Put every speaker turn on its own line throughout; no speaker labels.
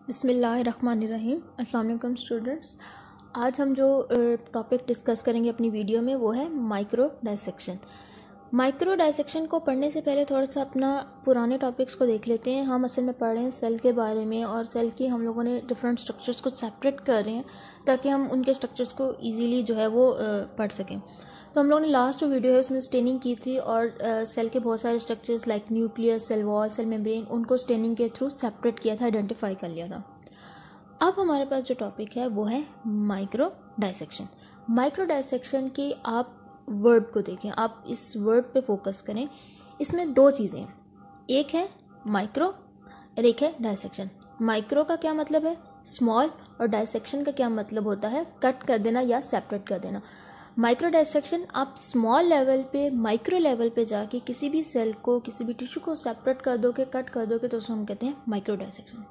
बिस्मिल्लाहिर्रहमानिर्रहीम। अस्सलाम वालेकुम स्टूडेंट्स। आज हम जो टॉपिक डिस्कस करेंगे अपनी वीडियो में वो है माइक्रो डायसेक्शन। माइक्रो डायसेक्शन को पढ़ने से पहले थोड़ा सा अपना पुराने टॉपिक्स को देख लेते हैं। हम असल में पढ़ रहे हैं सेल के बारे में और सेल की हम लोगों ने डिफरेंट स्ट्रक्चर्स को सेपरेट कर रहे हैं ताकि हम उनके स्ट्रक्चर्स को ईजीली जो है वो पढ़ सकें। तो हम लोगों ने लास्ट जो वीडियो है उसमें स्टेनिंग की थी और सेल के बहुत सारे structures like nucleus, cell wall, cell membrane, उनको स्टेनिंग के थ्रू सेपरेट किया था, आइडेंटिफाई कर लिया था। अब हमारे पास जो टॉपिक है वो है माइक्रो डायसेक्शन। माइक्रो डायसेक्शन की आप वर्ड को देखें, आप इस वर्ड पे फोकस करें। इसमें दो चीज़ें हैं, एक है माइक्रो और एक है डायसेक्शन। माइक्रो का क्या मतलब है? स्मॉल। और डायसेक्शन का क्या मतलब होता है? कट कर देना या सेपरेट कर देना। माइक्रो डायसेक्शन आप स्मॉल लेवल पे, माइक्रो लेवल पे जाके किसी भी सेल को, किसी भी टिश्यू को सेपरेट कर दोगे, कट कर दोगे, तो उसको हम कहते हैं माइक्रो डायसेक्शन।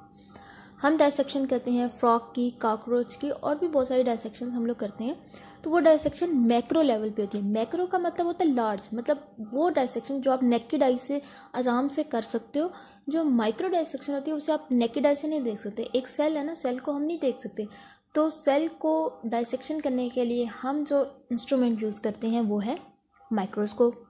हम डायसेक्शन करते हैं फ्रॉग की, कॉकरोच की, और भी बहुत सारी डायसेक्शन हम लोग करते हैं। तो वो डायसेक्शन मैक्रो लेवल पे होती है। मैक्रो का मतलब होता है लार्ज, मतलब वो डायसेक्शन जो आप नेकेड आई से आराम से कर सकते हो। जो माइक्रो डायसेक्शन होती है उसे आप नेकेड आई से नहीं देख सकते। एक सेल है ना, सेल को हम नहीं देख सकते। तो सेल को डायसेक्शन करने के लिए हम जो इंस्ट्रूमेंट यूज़ करते हैं वो है माइक्रोस्कोप।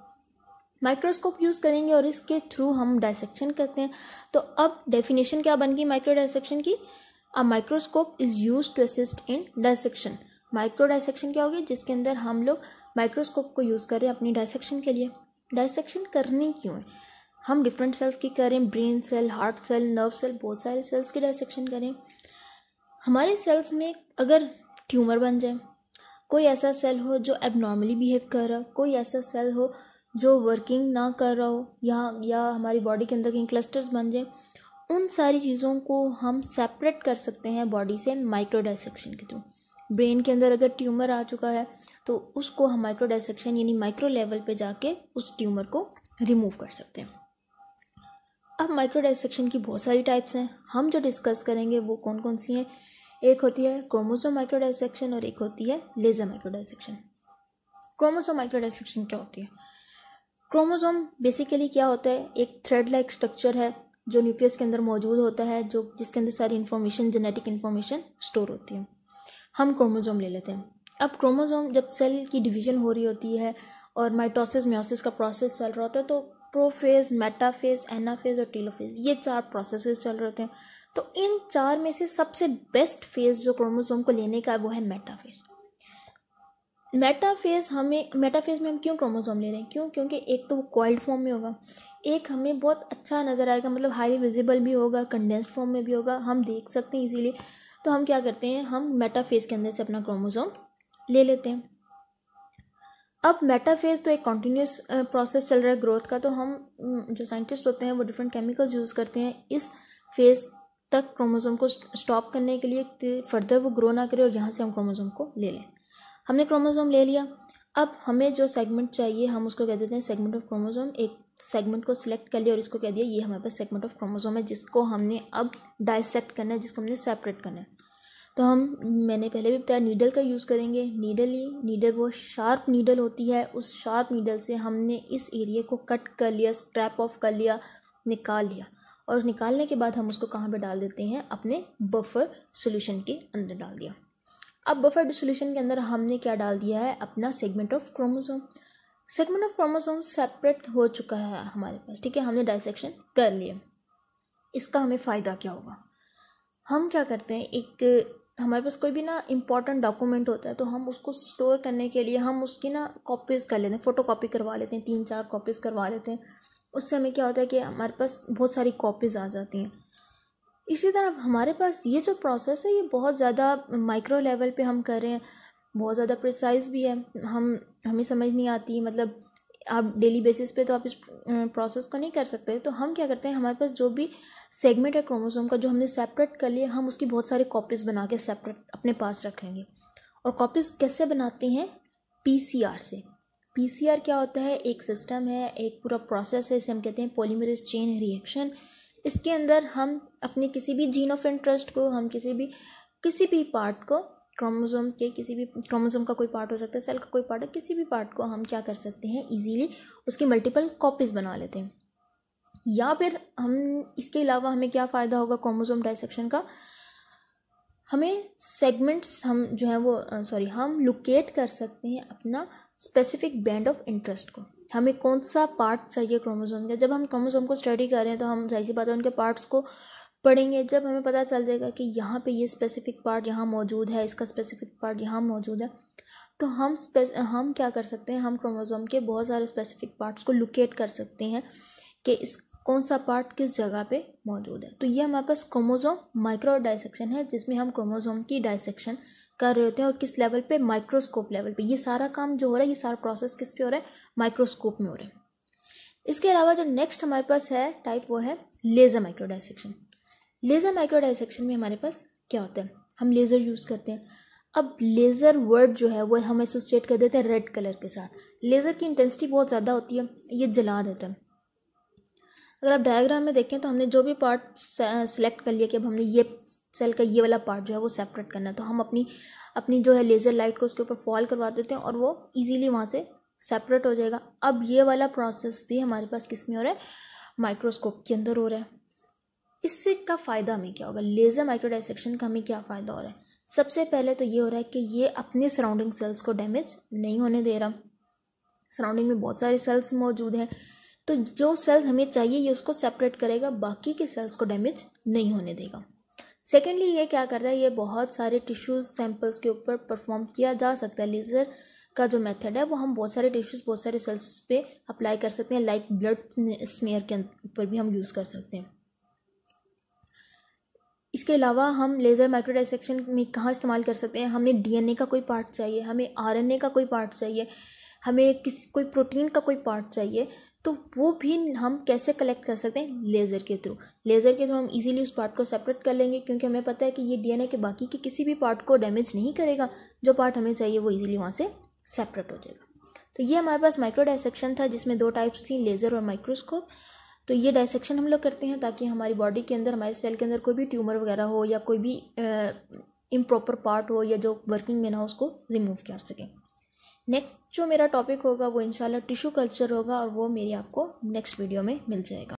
माइक्रोस्कोप यूज़ करेंगे और इसके थ्रू हम डायसेक्शन करते हैं। तो अब डेफिनेशन क्या बन गई माइक्रो डायसेक्शन की? A microscope is use to assist in dissection. Micro dissection क्या होगी? जिसके अंदर हम लोग माइक्रोस्कोप को यूज़ करें अपनी डायसेक्शन के लिए। डायसेक्शन करनी क्यों है? हम डिफरेंट सेल्स की करें, brain cell, heart cell, nerve cell, बहुत सारे सेल्स की डायसेक्शन करें। हमारे सेल्स में अगर ट्यूमर बन जाए, कोई ऐसा सेल हो जो एबनॉर्मली बिहेव कर रहा, कोई ऐसा सेल हो जो वर्किंग ना कर रहा हो, या हमारी बॉडी के अंदर कहीं क्लस्टर्स बन जाए, उन सारी चीज़ों को हम सेपरेट कर सकते हैं बॉडी से माइक्रो डायसेक्शन के थ्रू। ब्रेन के अंदर अगर ट्यूमर आ चुका है तो उसको हम माइक्रो डायसेक्शन यानी माइक्रो लेवल पे जाके उस ट्यूमर को रिमूव कर सकते हैं। अब माइक्रो डायसेक्शन की बहुत सारी टाइप्स हैं। हम जो डिस्कस करेंगे वो कौन कौन सी हैं? एक होती है क्रोमोसोम माइक्रो डायसेक्शन और एक होती है laser micro dissection. Chromosome micro dissection क्या होती है? क्रोमोसोम बेसिकली क्या होता है? एक थ्रेड लाइक स्ट्रक्चर है जो न्यूक्लियस के अंदर मौजूद होता है, जो जिसके अंदर सारी इन्फॉर्मेशन, जेनेटिक इन्फॉर्मेशन स्टोर होती है। हम क्रोमोसोम ले लेते हैं। अब क्रोमोसोम जब सेल की डिवीजन हो रही होती है और माइटोसिस मेयोसिस का प्रोसेस चल रहा होता है, तो प्रोफेज, मेटाफेज, एनाफेज और टेलोफेज, ये 4 प्रोसेसेस चल रहे होते हैं। तो इन 4 में से सबसे बेस्ट फेज जो क्रोमोसोम को लेने का है वो है मेटाफेज। मेटाफेज में हम क्यों क्रोमोसोम ले रहे हैं? क्योंकि एक तो वो कॉइल्ड फॉर्म में होगा, एक हमें बहुत अच्छा नज़र आएगा, मतलब हाईली विजिबल भी होगा, कंडेंस्ड फॉर्म में भी होगा, हम देख सकते हैं इजीली। तो हम क्या करते हैं, हम मेटाफेज के अंदर से अपना क्रोमोसोम ले लेते हैं। अब मेटाफेज तो एक कॉन्टिन्यूस प्रोसेस चल रहा है ग्रोथ का, तो हम जो साइंटिस्ट होते हैं वो डिफरेंट केमिकल्स यूज़ करते हैं इस फेज तक क्रोमोसोम को स्टॉप करने के लिए, फर्दर वो ग्रो ना करे और यहाँ से हम क्रोमोसोम को ले लें। हमने क्रोमोसोम ले लिया। अब हमें जो सेगमेंट चाहिए हम उसको कह देते हैं सेगमेंट ऑफ क्रोमोसोम। एक सेगमेंट को सिलेक्ट कर लिया और इसको कह दिया ये हमारे पास सेगमेंट ऑफ क्रोमोसोम है, जिसको हमने अब डायसेक्ट करना है, जिसको हमने सेपरेट करना है। तो मैंने पहले भी बताया, नीडल का यूज़ करेंगे। नीडल वो शार्प नीडल होती है, उस शार्प नीडल से हमने इस एरिया को कट कर लिया, स्क्रैप ऑफ कर लिया, निकाल लिया। और निकालने के बाद हम उसको कहाँ पे डाल देते हैं? अपने बफर सोल्यूशन के अंदर डाल दिया। अब बफर सोल्यूशन के अंदर हमने क्या डाल दिया है? अपना segment of chromosome. Segment of chromosome separate हो चुका है हमारे पास, ठीक है, हमने डायसेक्शन कर लिया। इसका हमें फ़ायदा क्या होगा? हम क्या करते हैं, एक हमारे पास कोई भी ना इम्पॉर्टेंट डॉक्यूमेंट होता है तो हम उसको स्टोर करने के लिए हम उसकी ना कॉपीज़ कर लेते हैं, फ़ोटो कॉपी करवा लेते हैं, 3-4 कॉपीज़ करवा लेते हैं। उससे हमें क्या होता है कि हमारे पास बहुत सारी कॉपीज़ आ जाती हैं। इसी तरह हमारे पास ये जो प्रोसेस है ये बहुत ज़्यादा माइक्रो लेवल पे हम कर रहे हैं, बहुत ज़्यादा प्रिसाइज भी है। हमें समझ नहीं आती, मतलब आप डेली बेसिस पे तो आप इस प्रोसेस को नहीं कर सकते। तो हम क्या करते हैं, हमारे पास जो भी सेगमेंट है क्रोमोसोम का जो हमने सेपरेट कर लिया, हम उसकी बहुत सारी कॉपीज़ बना के सेपरेट अपने पास रख लेंगे। और कॉपीज़ कैसे बनाते हैं? PCR से। PCR क्या होता है? एक सिस्टम है, एक पूरा प्रोसेस है, इसे हम कहते हैं पॉलीमरेज चेन रिएक्शन। इसके अंदर हम अपने किसी भी जीन ऑफ इंटरेस्ट को, हम किसी भी पार्ट को, क्रोमोसोम के किसी भी, क्रोमोसोम का कोई पार्ट हो सकता है, सेल का कोई पार्ट है, किसी भी पार्ट को हम क्या कर सकते हैं, इजीली उसकी मल्टीपल कॉपीज़ बना लेते हैं। या फिर हम इसके अलावा हमें क्या फ़ायदा होगा क्रोमोसोम डायसेक्शन का, हमें सेगमेंट्स हम जो है वो हम लोकेट कर सकते हैं अपना स्पेसिफिक बैंड ऑफ इंटरेस्ट को। हमें कौन सा पार्ट चाहिए क्रोमोसोम का। जब हम क्रोमोसोम को स्टडी कर रहे हैं तो हम जाहिर सी बात है उनके पार्ट्स को पढ़ेंगे। जब हमें पता चल जाएगा कि यहाँ पे ये स्पेसिफिक पार्ट यहाँ मौजूद है, इसका स्पेसिफिक पार्ट यहाँ मौजूद है, तो हम क्या कर सकते हैं, हम क्रोमोसोम के बहुत सारे स्पेसिफिक पार्ट्स को लोकेट कर सकते हैं कि इस कौन सा पार्ट किस जगह पे मौजूद है। तो ये हमारे पास क्रोमोसोम माइक्रो डायसेक्शन है, जिसमें हम क्रोमोसोम की डायसेक्शन कर रहे होते हैं और किस लेवल पे, माइक्रोस्कोप लेवल पे। ये सारा काम जो हो रहा है, ये सारा प्रोसेस किस पे हो रहा है, माइक्रोस्कोप में हो रहा है। इसके अलावा जो नेक्स्ट हमारे पास है टाइप, वो है laser micro dissection. Laser micro dissection में हमारे पास क्या होता है, हम लेज़र यूज़ करते हैं। अब लेज़र वर्ड जो है वो हम एसोसिएट कर देते हैं रेड कलर के साथ। लेज़र की इंटेंसिटी बहुत ज़्यादा होती है, ये जला देता है। अगर आप डायग्राम में देखें तो हमने जो भी पार्ट सेलेक्ट कर लिया कि अब हमने ये सेल का ये वाला पार्ट जो है वो सेपरेट करना है, तो हम अपनी जो है लेज़र लाइट को उसके ऊपर फॉल करवा देते हैं और वो इजीली वहाँ से सेपरेट हो जाएगा। अब ये वाला प्रोसेस भी हमारे पास किस में हो रहा है, माइक्रोस्कोप के अंदर हो रहा है। इससे का फ़ायदा हमें क्या होगा, लेज़र माइक्रो डायसेक्शन का हमें क्या फ़ायदा हो रहा है। सबसे पहले तो ये हो रहा है कि ये अपने सराउंडिंग सेल्स को डैमेज नहीं होने दे रहा। सराउंडिंग में बहुत सारे सेल्स मौजूद हैं, तो जो सेल्स हमें चाहिए ये उसको सेपरेट करेगा, बाकी के सेल्स को डैमेज नहीं होने देगा। सेकेंडली ये क्या करता है, ये बहुत सारे टिश्यूज सैंपल्स के ऊपर परफॉर्म किया जा सकता है। लेज़र का जो मेथड है वो हम बहुत सारे टिश्यूज, बहुत सारे सेल्स पे अप्लाई कर सकते हैं, लाइक ब्लड स्मेयर के ऊपर भी हम यूज़ कर सकते हैं। इसके अलावा हम लेज़र माइक्रो डायसेक्शन में कहाँ इस्तेमाल कर सकते हैं, हमें डीएनए का कोई पार्ट चाहिए, हमें आरएनए का कोई पार्ट चाहिए, हमें कोई प्रोटीन का कोई पार्ट चाहिए, तो वो भी हम कैसे कलेक्ट कर सकते हैं, लेज़र के थ्रू। लेज़र के थ्रू हम इजीली उस पार्ट को सेपरेट कर लेंगे, क्योंकि हमें पता है कि ये डीएनए के बाकी के किसी भी पार्ट को डैमेज नहीं करेगा। जो पार्ट हमें चाहिए वो इजीली वहाँ से सेपरेट हो जाएगा। तो ये हमारे पास माइक्रो डायसेक्शन था, जिसमें 2 टाइप्स थी, लेज़र और माइक्रोस्कोप। तो ये डायसेक्शन हम लोग करते हैं ताकि हमारी बॉडी के अंदर, हमारे सेल के अंदर कोई भी ट्यूमर वगैरह हो या कोई भी इम्प्रॉपर पार्ट हो या जो वर्किंग में ना हो, उसको रिमूव कर सकें। नेक्स्ट जो मेरा टॉपिक होगा वो इंशाल्लाह टिश्यू कल्चर होगा, और वो मेरी आपको नेक्स्ट वीडियो में मिल जाएगा।